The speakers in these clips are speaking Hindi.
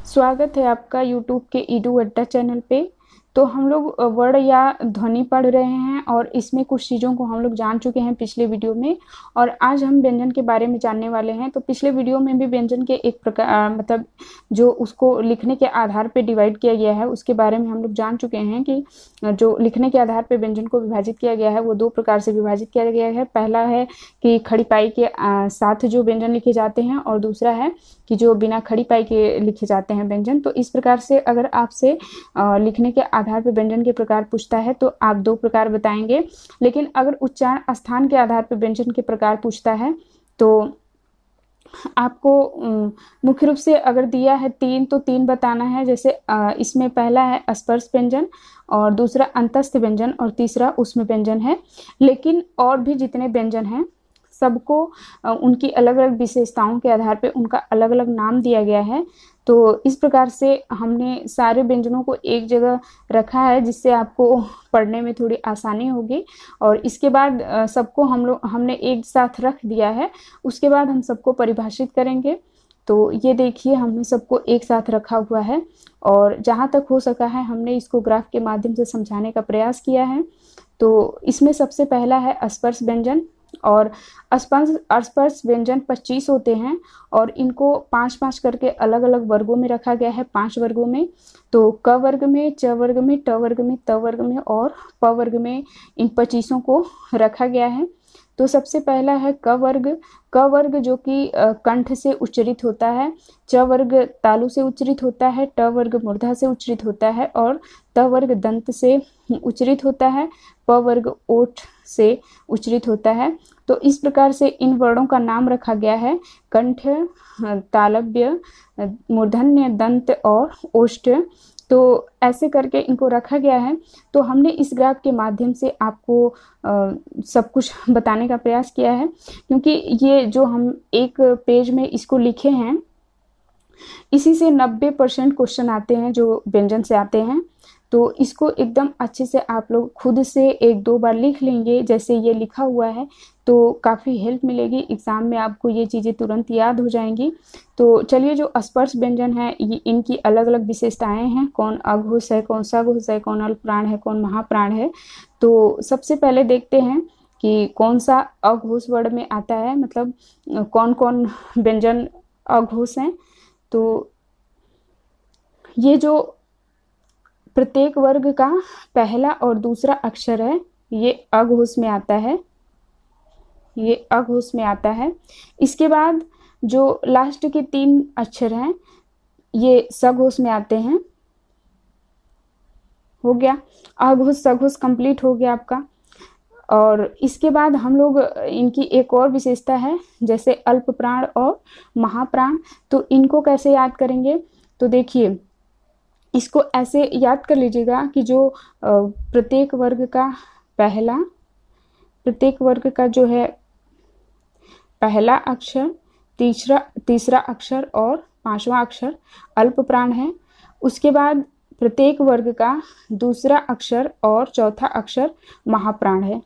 स्वागत है आपका यूट्यूब के ईडू अड्डा चैनल पे। तो हम लोग वर्ण या ध्वनि पढ़ रहे हैं और इसमें कुछ चीज़ों को हम लोग जान चुके हैं पिछले वीडियो में। और आज हम व्यंजन के बारे में जानने वाले हैं। तो पिछले वीडियो में भी व्यंजन के एक प्रकार मतलब जो उसको लिखने के आधार पे डिवाइड किया गया है उसके बारे में हम लोग जान चुके हैं कि जो लिखने के आधार पे व्यंजन को विभाजित किया गया है वो दो प्रकार से विभाजित किया गया है। पहला है कि खड़ी पाई के साथ जो व्यंजन लिखे जाते हैं और दूसरा है कि जो बिना खड़ी पाई के लिखे जाते हैं व्यंजन। तो इस प्रकार से अगर आपसे लिखने के आधार पर व्यंजन के प्रकार पूछता है तो आप दो प्रकार बताएंगे, लेकिन अगर उच्चारण स्थान के आधार पर व्यंजन के प्रकार पूछता है तो आपको मुख्य रूप से अगर दिया है तीन तो तीन बताना है। जैसे इसमें पहला है स्पर्श व्यंजन और दूसरा अंतस्थ व्यंजन और तीसरा ऊष्म व्यंजन है। लेकिन और भी जितने व्यंजन हैं सबको उनकी अलग अलग विशेषताओं के आधार पर उनका अलग अलग नाम दिया गया है। तो इस प्रकार से हमने सारे व्यंजनों को एक जगह रखा है जिससे आपको पढ़ने में थोड़ी आसानी होगी। और इसके बाद सबको हमने एक साथ रख दिया है, उसके बाद हम सबको परिभाषित करेंगे। तो ये देखिए हमने सबको एक साथ रखा हुआ है और जहाँ तक हो सका है हमने इसको ग्राफ के माध्यम से समझाने का प्रयास किया है। तो इसमें सबसे पहला है स्पर्श व्यंजन। और स्पर्श व्यंजन 25 होते हैं और इनको 5-5 करके अलग अलग वर्गों में रखा गया है, 5 वर्गों में। तो क वर्ग में, च वर्ग में, ट वर्ग में, त वर्ग में और प वर्ग में इन 25 को रखा गया है। तो सबसे पहला है क वर्ग। क वर्ग जो कि कंठ से उच्चरित होता है, च वर्ग तालु से उच्चरित होता है, ट वर्ग मूर्धा से उच्चरित होता है और त वर्ग दंत से उच्चरित होता है, प वर्ग ओठ से उच्चरित होता है। तो इस प्रकार से इन वर्णों का नाम रखा गया है कंठ, तालव्य, मूर्धन्य, दंत और ओष्ठ। तो ऐसे करके इनको रखा गया है। तो हमने इस ग्राफ के माध्यम से आपको सब कुछ बताने का प्रयास किया है, क्योंकि ये जो हम एक पेज में इसको लिखे हैं इसी से 90% क्वेश्चन आते हैं जो व्यंजन से आते हैं। तो इसको एकदम अच्छे से आप लोग खुद से एक दो बार लिख लेंगे जैसे ये लिखा हुआ है, तो काफ़ी हेल्प मिलेगी एग्ज़ाम में, आपको ये चीज़ें तुरंत याद हो जाएंगी। तो चलिए, जो स्पर्श व्यंजन है ये इनकी अलग अलग विशेषताएं हैं, कौन अघोष है, कौन सघोष है, कौन अल्प प्राण है, कौन महाप्राण है। तो सबसे पहले देखते हैं कि कौन सा अघोष वर्ण में आता है, मतलब कौन कौन व्यंजन अघोष हैं। तो ये जो प्रत्येक वर्ग का पहला और दूसरा अक्षर है ये अघोष में आता है, ये अघोष में आता है। इसके बाद जो लास्ट के 3 अक्षर हैं ये सघोष में आते हैं। हो गया, अघोष सघोष कंप्लीट हो गया आपका। और इसके बाद हम लोग इनकी एक और विशेषता है जैसे अल्प प्राण और महाप्राण। तो इनको कैसे याद करेंगे, तो देखिए इसको ऐसे याद कर लीजिएगा कि जो प्रत्येक वर्ग का पहला, प्रत्येक वर्ग का जो है पहला अक्षर, तीसरा अक्षर और 5वां अक्षर अल्प प्राण है। उसके बाद प्रत्येक वर्ग का दूसरा अक्षर और चौथा अक्षर महाप्राण है।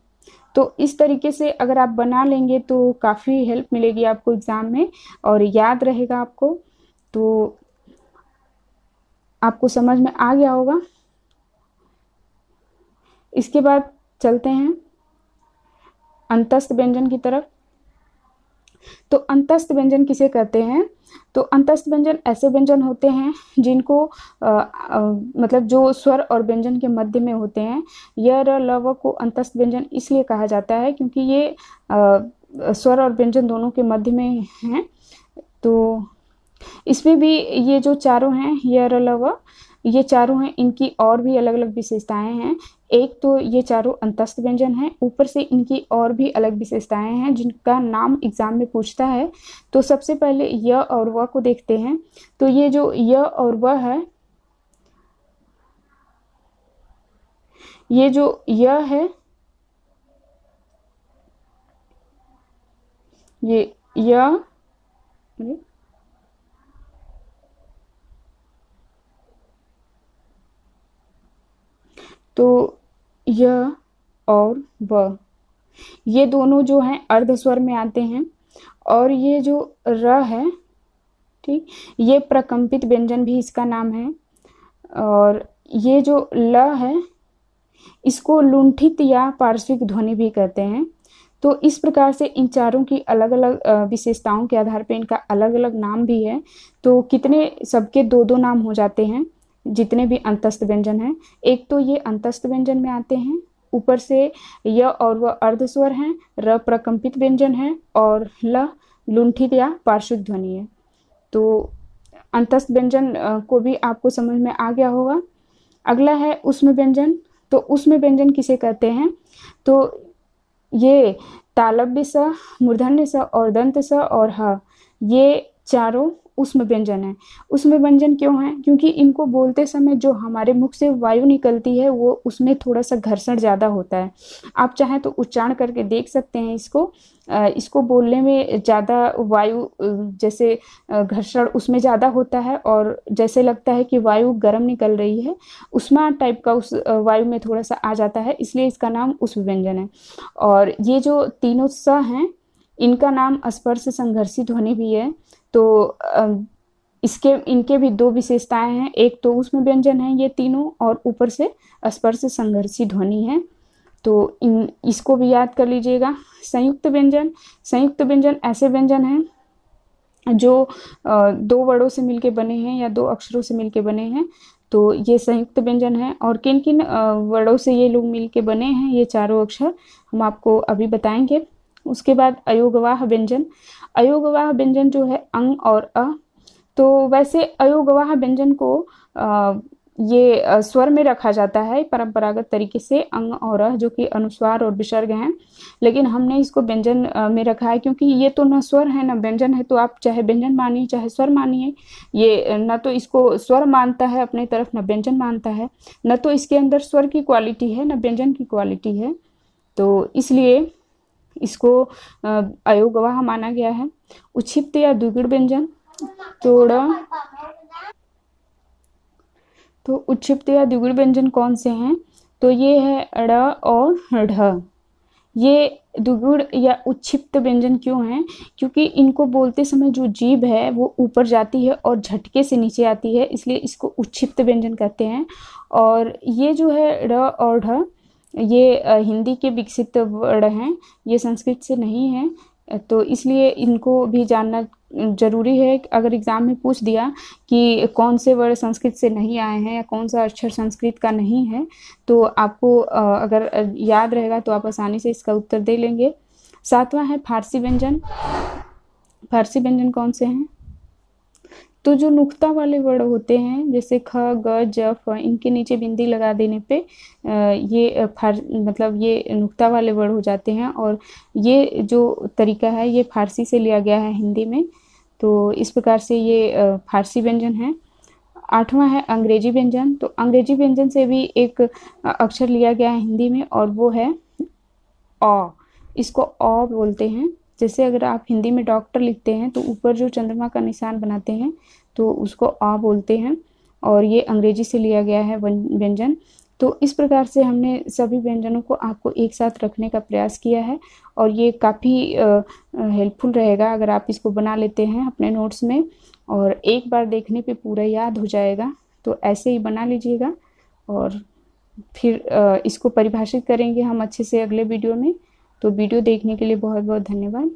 तो इस तरीके से अगर आप बना लेंगे तो काफ़ी हेल्प मिलेगी आपको एग्ज़ाम में और याद रहेगा आपको। तो आपको समझ में आ गया होगा। इसके बाद चलते हैं अंतस्थ व्यंजन की तरफ। तो अंतस्थ व्यंजन किसे कहते हैं, तो अंतस्थ व्यंजन ऐसे व्यंजन होते हैं जिनको मतलब जो स्वर और व्यंजन के मध्य में होते हैं। य र ल व को अंतस्थ व्यंजन इसलिए कहा जाता है क्योंकि ये स्वर और व्यंजन दोनों के मध्य में हैं। तो इसमें भी ये जो चारों हैं य र ल व, ये चारों हैं, इनकी और भी अलग अलग विशेषताएं हैं। एक तो ये चारों अंतस्थ व्यंजन हैं, ऊपर से इनकी और भी अलग विशेषताएं हैं जिनका नाम एग्जाम में पूछता है। तो सबसे पहले य और व को देखते हैं। तो ये जो य और व है, ये जो य है, ये य, तो य और व ये दोनों जो हैं अर्ध स्वर में आते हैं। और ये जो र है, ठीक, ये प्रकंपित व्यंजन भी इसका नाम है। और ये जो ल है इसको लुंठित या पार्श्विक ध्वनि भी कहते हैं। तो इस प्रकार से इन चारों की अलग अलग विशेषताओं के आधार पर इनका अलग अलग नाम भी है। तो कितने सबके दो दो नाम हो जाते हैं जितने भी अंतस्थ व्यंजन हैं। एक तो ये अंतस्थ व्यंजन में आते हैं, ऊपर से य और वह अर्धस्वर हैं, र प्रकंपित व्यंजन है और ल लुंठित या पार्श्विक ध्वनि है। तो अंतस्थ व्यंजन को भी आपको समझ में आ गया होगा। अगला है ऊष्म व्यंजन। तो ऊष्म व्यंजन किसे कहते हैं? तो ये तालव्य स, मूर्धन्य स और दंत स और ह, ये चारों ऊष्म व्यंजन है। ऊष्म व्यंजन क्यों है? क्योंकि इनको बोलते समय जो हमारे मुख से वायु निकलती है वो उसमें थोड़ा सा घर्षण ज़्यादा होता है। आप चाहें तो उच्चारण करके देख सकते हैं इसको। इसको बोलने में ज़्यादा वायु जैसे घर्षण उसमें ज़्यादा होता है और जैसे लगता है कि वायु गर्म निकल रही है, ऊष्मा टाइप का उस वायु में थोड़ा सा आ जाता है, इसलिए इसका नाम ऊष्म व्यंजन है। और ये जो तीनों स हैं इनका नाम स्पर्श संघर्षी ध्वनि भी है। तो इनके भी दो विशेषताएं हैं, एक तो ऊष्म व्यंजन है ये तीनों और ऊपर से स्पर्श संघर्षी ध्वनि है। तो इसको भी याद कर लीजिएगा। संयुक्त व्यंजन ऐसे व्यंजन हैं जो दो वर्डों से मिलके बने हैं या दो अक्षरों से मिलके बने हैं। तो ये संयुक्त व्यंजन है। और किन किन वर्डों से ये लोग मिलके बने हैं, ये चारों अक्षर हम आपको अभी बताएंगे। उसके बाद अयोगवाह व्यंजन जो है अंग और अ। तो वैसे अयोगवाह व्यंजन को ये स्वर में रखा जाता है परंपरागत तरीके से, अंग और अ जो कि अनुस्वार और विसर्ग हैं। लेकिन हमने इसको व्यंजन में रखा है क्योंकि ये तो न स्वर है न व्यंजन है। तो आप चाहे व्यंजन मानिए चाहे स्वर मानिए, ये न तो इसको स्वर मानता है अपनी तरफ न व्यंजन मानता है, न तो इसके अंदर स्वर की क्वालिटी है न व्यंजन की क्वालिटी है। तो इसलिए इसको अयोगवाह माना गया है। उच्छिप्त या द्विगुण व्यंजन। तो उच्छिप्त या द्विगुण व्यंजन कौन से हैं? तो ये है ड़ और ढ। ये द्विगुण या उच्छिप्त व्यंजन क्यों हैं? क्योंकि इनको बोलते समय जो जीभ है वो ऊपर जाती है और झटके से नीचे आती है, इसलिए इसको उच्छिप्त व्यंजन कहते हैं। और ये जो है ड़ और ढ, ये हिंदी के विकसित वर्ड हैं, ये संस्कृत से नहीं है। तो इसलिए इनको भी जानना जरूरी है। अगर एग्जाम में पूछ दिया कि कौन से वर्ड संस्कृत से नहीं आए हैं या कौन सा अक्षर संस्कृत का नहीं है, तो आपको अगर याद रहेगा तो आप आसानी से इसका उत्तर दे लेंगे। सातवां है फारसी व्यंजन। फारसी व्यंजन कौन से हैं? तो जो नुक्ता वाले वर्ड होते हैं जैसे ख, ग, ज, फ, इनके नीचे बिंदी लगा देने पे ये मतलब ये नुक्ता वाले वर्ड हो जाते हैं। और ये जो तरीका है ये फारसी से लिया गया है हिंदी में। तो इस प्रकार से ये फारसी व्यंजन है। आठवां है अंग्रेजी व्यंजन। तो अंग्रेजी व्यंजन से भी एक अक्षर लिया गया है हिंदी में और वो है अ। इसको अ बोलते हैं। जैसे अगर आप हिंदी में डॉक्टर लिखते हैं तो ऊपर जो चंद्रमा का निशान बनाते हैं तो उसको अ बोलते हैं, और ये अंग्रेजी से लिया गया है व्यंजन। तो इस प्रकार से हमने सभी व्यंजनों को आपको एक साथ रखने का प्रयास किया है और ये काफ़ी हेल्पफुल रहेगा अगर आप इसको बना लेते हैं अपने नोट्स में, और एक बार देखने पे पूरा याद हो जाएगा। तो ऐसे ही बना लीजिएगा और फिर इसको परिभाषित करेंगे हम अच्छे से अगले वीडियो में। तो वीडियो देखने के लिए बहुत बहुत धन्यवाद।